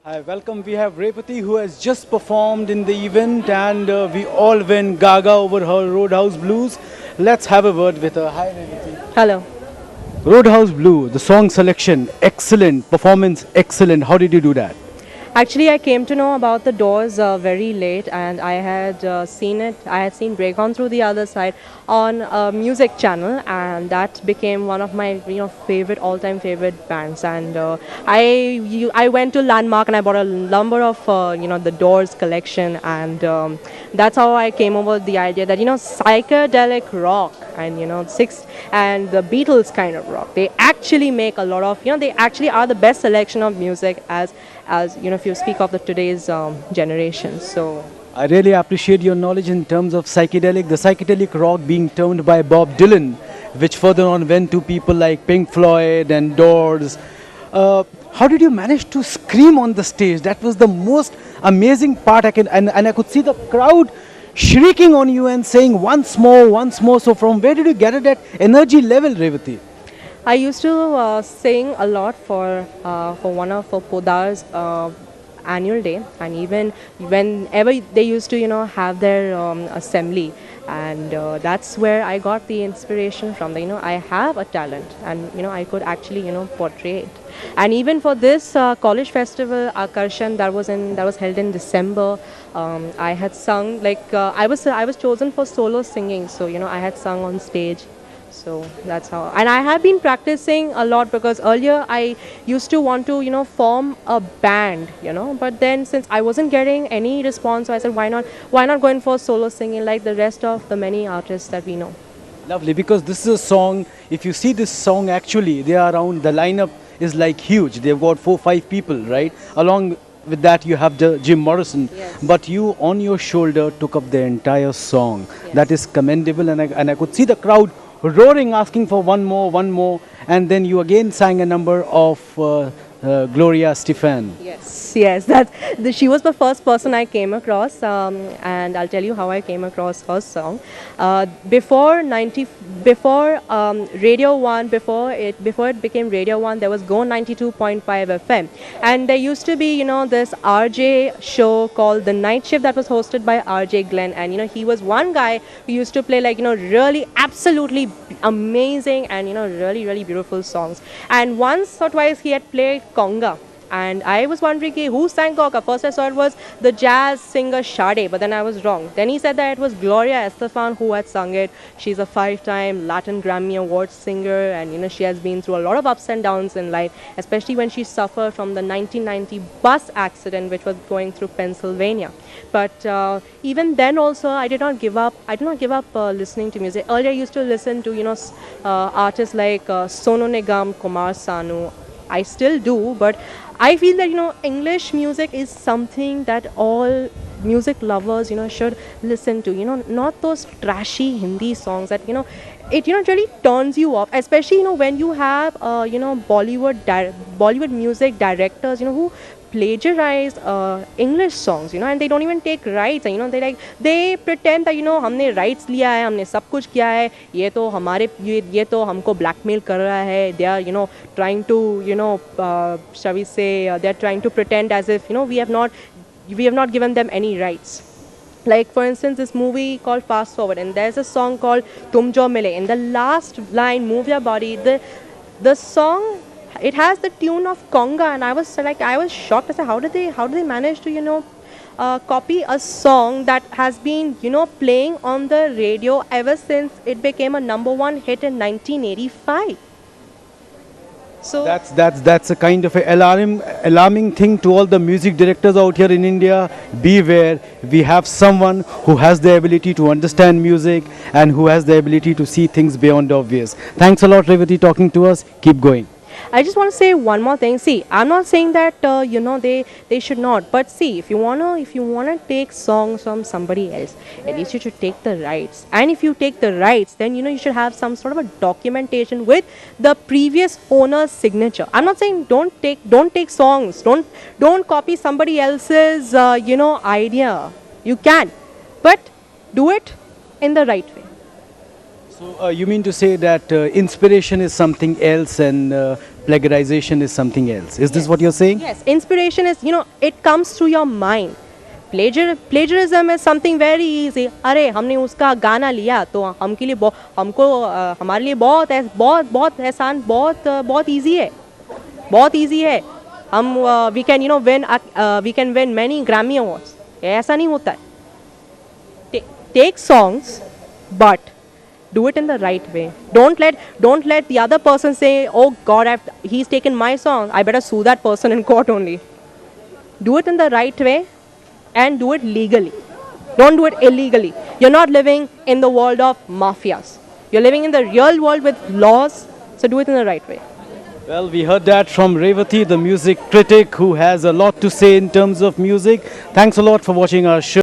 Hi, welcome. We have Repati who has just performed in the event and we all went gaga over her Roadhouse Blues. Let's have a word with her. Hi, Repati. Hello. Roadhouse Blue, the song selection, excellent. Performance, excellent. How did you do that? Actually, I came to know about the Doors very late, and I had seen it. I had seen Break On Through the Other Side on a music channel, and that became one of my favorite all-time favorite bands. And I went to Landmark and I bought a number of the Doors collection, and that's how I came over the idea that psychedelic rock and six and the Beatles kind of rock, they actually make a lot of they actually are the best selection of music as if you speak of the today's generation. So I really appreciate your knowledge in terms of the psychedelic rock being termed by Bob Dylan, which further on went to people like Pink Floyd and Doors. How did you manage to scream on the stage? That was the most amazing part. And I could see the crowd shrieking on you and saying once more, once more. So from where did you get that energy level, Revati? I used to sing a lot for one of Podar's annual day, and even whenever they used to have their assembly, and that's where I got the inspiration from. I have a talent, and I could actually portray it. And even for this college festival Akarshan that was held in December, I had sung I was chosen for solo singing, so I had sung on stage. So that's how. And I have been practicing a lot because earlier I used to want to, form a band, But then since I wasn't getting any response, so I said, why not go in for solo singing like the rest of the many artists that we know? Lovely, because this is a song. If you see this song, actually, they are around. The lineup is like huge. They've got 4, 5 people, right? Along with that, you have Jim Morrison. Yes. But you, on your shoulder, took up the entire song. Yes. That is commendable, and I could see the crowd roaring, asking for one more, and then you again sang a number of Gloria Stefan. Yes, she was the first person I came across, and I'll tell you how I came across her song. Before Radio One, before it became Radio One, there was Go 92.5 FM, and there used to be this RJ show called The Night Shift that was hosted by RJ Glenn, and he was one guy who used to play really absolutely amazing and really beautiful songs. And once or twice he had played conga, and I was wondering who sang conga. First I saw it was the jazz singer Sade, but then I was wrong. Then he said that it was Gloria Estefan who had sung it. She's a 5-time Latin Grammy Award singer, and she has been through a lot of ups and downs in life, especially when she suffered from the 1990 bus accident which was going through Pennsylvania. But even then also I did not give up. I did not give up listening to music. Earlier I used to listen to artists like Sonu Nigam, Kumar Sanu. I still do, but I feel that English music is something that all music lovers should listen to. Not those trashy Hindi songs that it really turns you off, especially when you have Bollywood music directors who plagiarize English songs, and they don't even take rights. And, they pretend that हमने rights लिया है, हमने सब कुछ किया है, ये तो हमको blackmail कर रहा है. They are trying to shall we say they are trying to pretend as if we have not given them any rights. Like for instance, this movie called Fast Forward, and there's a song called Tum Jo Mile. In the last line, Move Your Body, the song, it has the tune of conga, and I was shocked. I said, how did they manage to copy a song that has been playing on the radio ever since it became a #1 hit in 1985. So That's a kind of a alarming thing to all the music directors out here in India. Beware, we have someone who has the ability to understand music and who has the ability to see things beyond obvious. Thanks a lot, Revati, talking to us. Keep going. I just want to say one more thing. See, I'm not saying that they should not, but see, if you wanna take songs from somebody else, at least you should take the rights. And if you take the rights, then you should have some sort of a documentation with the previous owner's signature. I'm not saying don't take songs, don't copy somebody else's idea. You can, but do it in the right way. So you mean to say that inspiration is something else and plagiarization is something else. Is this what you're saying? Yes, inspiration is, it comes through your mind. Plagiarism is something very easy. अरे हमने उसका गाना लिया तो हमके लिए हमारे लिए बहुत आसान बहुत easy है, बहुत easy है. हम we can win many Grammy awards. ऐसा नहीं होता है. Take songs, but do it in the right way. Don't let the other person say, oh God, he's taken my song, I better sue that person in court only. Do it in the right way and do it legally. Don't do it illegally. You're not living in the world of mafias. You're living in the real world with laws, so do it in the right way. Well, we heard that from Revati, the music critic who has a lot to say in terms of music. Thanks a lot for watching our show.